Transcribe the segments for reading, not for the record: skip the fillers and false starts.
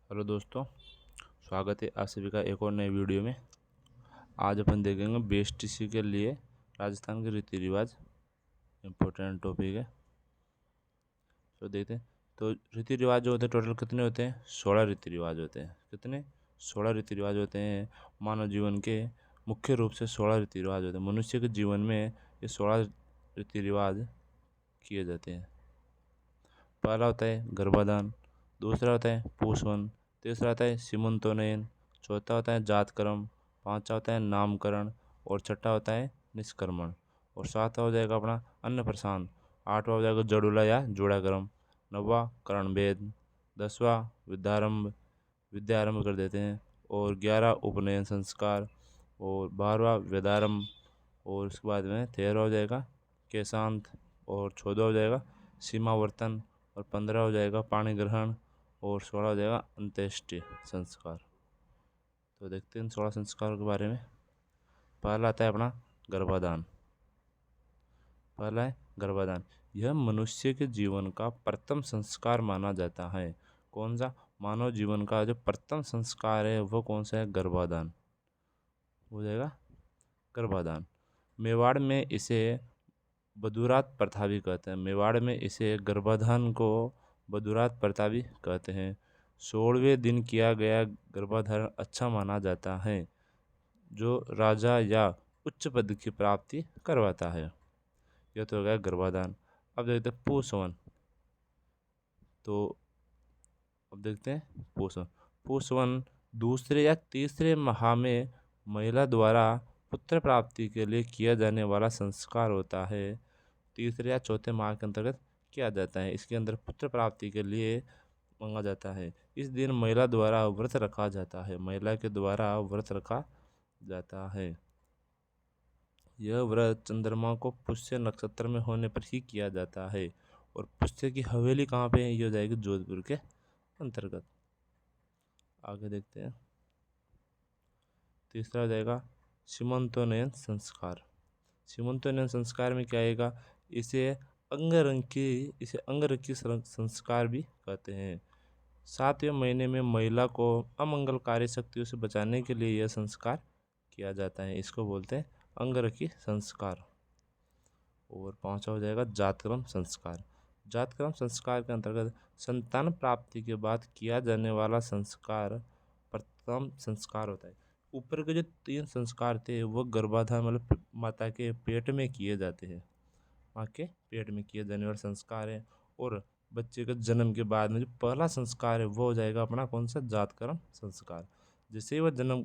Hello दोस्तों, स्वागत है आप सभी का एक और नए वीडियो में। आज अपन देखेंगे बीएसटीसी के लिए राजस्थान के रीति रिवाज। इम्पोर्टेंट टॉपिक है, तो देखते हैं। तो रीति रिवाज जो होते हैं टोटल कितने होते हैं? 16 रीति रिवाज होते हैं। कितने? 16 रीति रिवाज होते हैं। मानव जीवन के मुख्य रूप से 16 रीति रिवाज होते हैं। मनुष्य के जीवन में ये 16 रीति रिवाज किए जाते हैं। पहला होता है गर्भाधान, दूसरा होता है पुंसवन, तीसरा होता है सीमंतोनयन, चौथा होता है जातकर्म, पांचवा होता है नामकरण और छठा होता है निष्क्रमण और सातवां हो जाएगा अपना अन्नप्रसान, आठवां हो जाएगा जड़ूला या जोड़ाक्रम, नौवां करणभेद, दसवां विद्यारंभ कर देते हैं और 11 उपनयन संस्कार और 12वां वेदारंभ और उसके बाद में 13वां हो जाएगा केशांत और 14वां हो जाएगा सीमावर्तन और 15 हो जाएगा पाणी ग्रहण और 16 हो जाएगा अंत्येष्टि संस्कार। तो देखते हैं 16 संस्कारों के बारे में। पहला आता है अपना गर्भाधान। पहला है गर्भाधान। यह मनुष्य के जीवन का प्रथम संस्कार माना जाता है। कौन सा? मानव जीवन का जो प्रथम संस्कार है वो कौन सा है? गर्भाधान हो जाएगा गर्भाधान। मेवाड़ में इसे बदुरात प्रथा भी कहते हैं। मेवाड़ में इसे गर्भाधान को बदुरात प्रथा भी कहते हैं। 16वें दिन किया गया गर्भाधान अच्छा माना जाता है, जो राजा या उच्च पद की प्राप्ति करवाता है। यह तो हो गया गर्भाधान। अब देखते हैं पुंसवन। तो अब देखते हैं पुंसवन। पुंसवन दूसरे या तीसरे माह में महिला द्वारा पुत्र प्राप्ति के लिए किया जाने वाला संस्कार होता है। तीसरे या चौथे माह के अंतर्गत किया जाता है। इसके अंदर पुत्र प्राप्ति के लिए मांगा जाता है। इस दिन महिला द्वारा व्रत रखा जाता है। महिला के द्वारा व्रत रखा जाता है। यह व्रत चंद्रमा को पुष्य नक्षत्र में होने पर ही किया जाता है। और पुष्य की हवेली कहाँ पे है? ये हो जाएगी जोधपुर के अंतर्गत। आगे देखते हैं। तीसरा हो जाएगा सीमंतोनयन संस्कार। सीमंतोनयन संस्कार में क्या आएगा? इसे अंगरखी संस्कार भी कहते हैं। 7वें महीने में महिला को अमंगलकारी शक्तियों से बचाने के लिए यह संस्कार किया जाता है। इसको बोलते हैं अंगरखी संस्कार। और पांचवा हो जाएगा जातकर्म संस्कार। जातकर्म संस्कार के अंतर्गत संतान प्राप्ति के बाद किया जाने वाला संस्कार प्रथम संस्कार होता है। ऊपर के जो 3 संस्कार थे वो गर्भाधान मतलब माता के पेट में किए जाते हैं। माँ के पेट में किए जाने वाले संस्कार है। और बच्चे के जन्म के बाद में जो पहला संस्कार है वो हो जाएगा अपना कौन सा? जातकर्म संस्कार। जैसे ही वह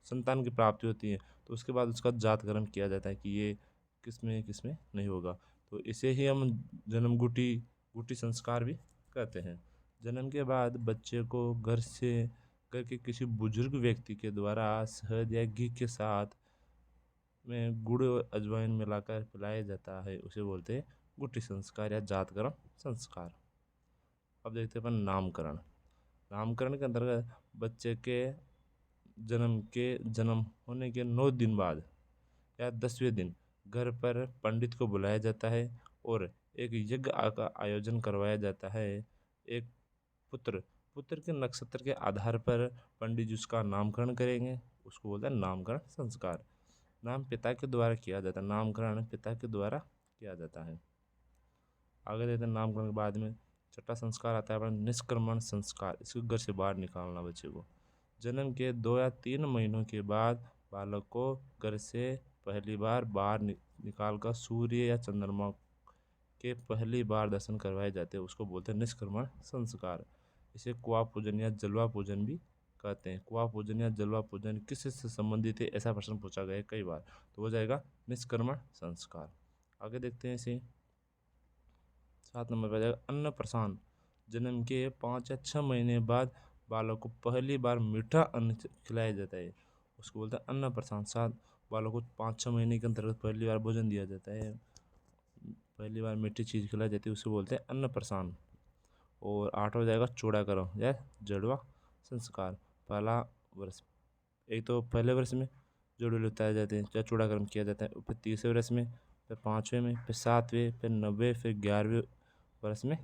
संतान की प्राप्ति होती है तो उसके बाद उसका जातकर्म किया जाता है कि ये किसमें किसमें नहीं होगा। तो इसे ही हम जन्म गुटी संस्कार भी कहते हैं। जन्म के बाद बच्चे को घर के किसी बुजुर्ग व्यक्ति के द्वारा शहद या घी के साथ में गुड़ और अजवाइन मिलाकर पिलाया जाता है। उसे बोलते हैं गुटी संस्कार या जातकर्म संस्कार। अब देखते हैं अपन नामकरण। नामकरण के अंतर्गत बच्चे के जन्म होने के 9 दिन बाद या 10वें दिन घर पर पंडित को बुलाया जाता है और एक यज्ञ का आयोजन करवाया जाता है। एक पुत्र पुत्र के नक्षत्र के आधार पर पंडित जी उसका नामकरण करेंगे। उसको बोलते हैं नामकरण संस्कार। नाम पिता के द्वारा किया जाता है। नामकरण पिता के द्वारा किया जाता है। आगे देखते हैं नामकरण के बाद में छठा संस्कार आता है अपना निष्क्रमण संस्कार। इसको घर से बाहर निकालना बच्चे को। जन्म के 2 या 3 महीनों के बाद बालक को घर से पहली बार बाहर निकाल कर सूर्य या चंद्रमा के पहली बार दर्शन करवाए जाते हैं। उसको बोलते हैं निष्क्रमण संस्कार। इसे कुआ पूजन या जलवा पूजन भी कहते हैं। कुआ पूजन या जलवा पूजन किससे संबंधित है? ऐसा प्रश्न पूछा गया है कई बार। तो हो जाएगा निष्क्रमण संस्कार। आगे देखते हैं इसे। 7 नंबर पर आ जाएगा अन्नप्रसान। जन्म के 5 या 6 महीने बाद बालक को पहली बार मीठा अन्न खिलाया जाता है। उसको बोलते हैं अन्नप्रसान। 7 बालक को 5-6 महीने के अंतर्गत पहली बार भोजन दिया जाता है। पहली बार मीठी चीज़ खिलाई जाती है उसे बोलते हैं अन्नप्रसान। और 8वां हो जाएगा चूड़ाकर्म या जड़वा संस्कार। पहला वर्ष एक तो पहले वर्ष में जोड़े उतारे जाते हैं या चूड़ाकर्म किया जाता है। फिर तीसरे वर्ष में, फिर 5वें में, फिर 7वें, फिर 90वें, फिर 11वें वर्ष में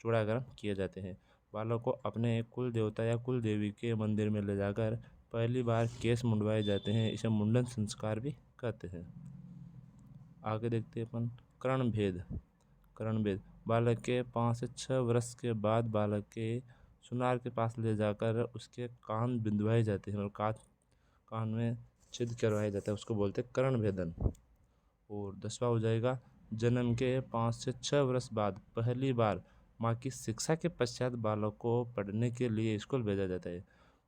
चूड़ाकर्म किए जाते हैं। बालक को अपने कुल देवता या कुल देवी के मंदिर में ले जाकर पहली बार केस मुंडवाए जाते हैं। इसे मुंडन संस्कार भी कहते हैं। आगे देखते हैं अपन कर्ण भेद। कर्ण भेद बालक के 5 से 6 वर्ष के बाद बालक के सुनार के पास ले जाकर उसके कान बिंदवाए जाते हैं और कान में छेद करवाया जाता है, उसको बोलते हैं कर्ण भेदन। और 10वां हो जाएगा जन्म के 5 से 6 वर्ष बाद पहली बार माँ की शिक्षा के पश्चात बालक को पढ़ने के लिए स्कूल भेजा जाता है।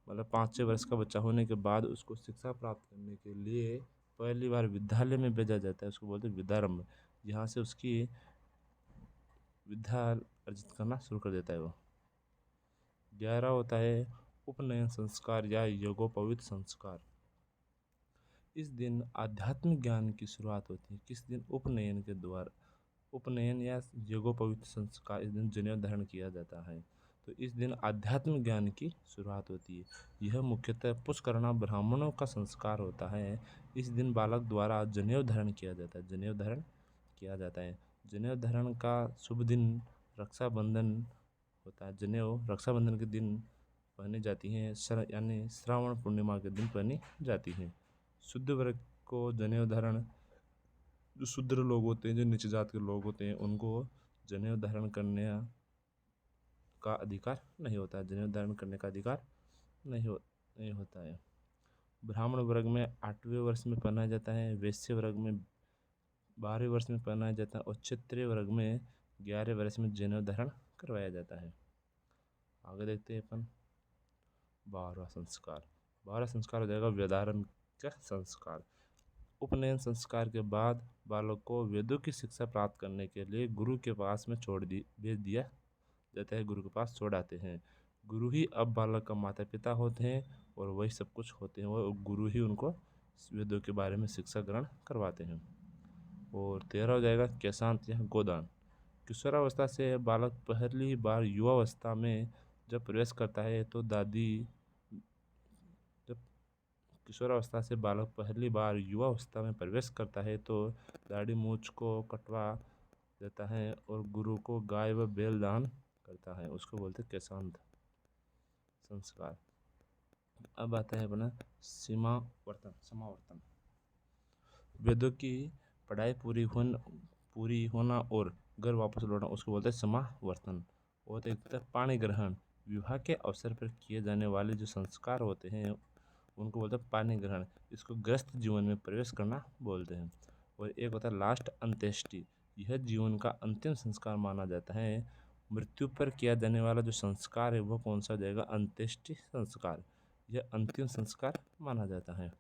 मतलब 5-6 वर्ष का बच्चा होने के बाद उसको शिक्षा प्राप्त करने के लिए पहली बार विद्यालय में भेजा जाता है, उसको बोलते हैं विद्यारंभ। यहाँ से उसकी विद्या अर्जित करना शुरू कर देता है वो। 11 होता है उपनयन संस्कार या यज्ञोपवीत संस्कार। इस दिन आध्यात्मिक ज्ञान की शुरुआत होती है। किस दिन? उपनयन के द्वारा। उपनयन या यज्ञोपवीत संस्कार, इस दिन जनेऊ धारण किया जाता है। तो इस दिन आध्यात्मिक ज्ञान की शुरुआत होती है। यह मुख्यतः पुष्करणा ब्राह्मणों का संस्कार होता है। इस दिन बालक द्वारा जनेऊ धारण किया जाता है। जनेऊ धारण किया जाता है। जनेऊ धारण का शुभ दिन रक्षाबंधन होता है। जनेऊ रक्षाबंधन के दिन पहनी जाती हैं, यानी श्रावण पूर्णिमा के दिन पहनी जाती हैं। शुद्ध वर्ग को जनेऊ धारण, जो शूद्र लोग होते हैं, जो नीच जात के लोग होते हैं, उनको जनेऊ धारण करने का अधिकार नहीं होता है। जनेऊ धारण करने का अधिकार नहीं होता है। ब्राह्मण वर्ग में 8वें वर्ष में पहनाया जाता है। वैश्य वर्ग में 12वें वर्ष में पहनाया जाता है और क्षत्रिय वर्ग में 11वें वर्ष में जनेऊ धारण करवाया जाता है। आगे देखते हैं अपन 12वां संस्कार। 12वां संस्कार हो जाएगा वेदारण का संस्कार। उपनयन संस्कार के बाद बालक को वेदों की शिक्षा प्राप्त करने के लिए गुरु के पास में भेज दिया जाता है। गुरु के पास छोड़ आते हैं। गुरु ही अब बालक का माता पिता होते हैं और वही सब कुछ होते हैं। वो गुरु ही उनको वेदों के बारे में शिक्षा ग्रहण करवाते हैं। और 13 हो जाएगा केशांत या गोदान। किशोरावस्था से बालक पहली बार युवावस्था में जब प्रवेश करता है तो किशोरावस्था से बालक पहली बार युवावस्था में प्रवेश करता है तो दाढ़ी मूछ को कटवा देता है और गुरु को गाय व बैल दान करता है, उसको बोलते हैं केशांत संस्कार। अब आता है अपना समावर्तन। वेदों की पढ़ाई पूरी होना और घर वापस लौटना, उसको बोलते हैं समावर्तन। और एक पाणी ग्रहण, विवाह के अवसर पर किए जाने वाले जो संस्कार होते हैं उनको बोलते हैं पाणी ग्रहण। इसको गृहस्थ जीवन में प्रवेश करना बोलते हैं। और एक होता है लास्ट अंत्येष्टि। यह जीवन का अंतिम संस्कार माना जाता है। मृत्यु पर किया जाने वाला जो संस्कार है वह कौन सा हो जाएगा? अंत्येष्टि संस्कार। यह अंतिम संस्कार माना जाता है।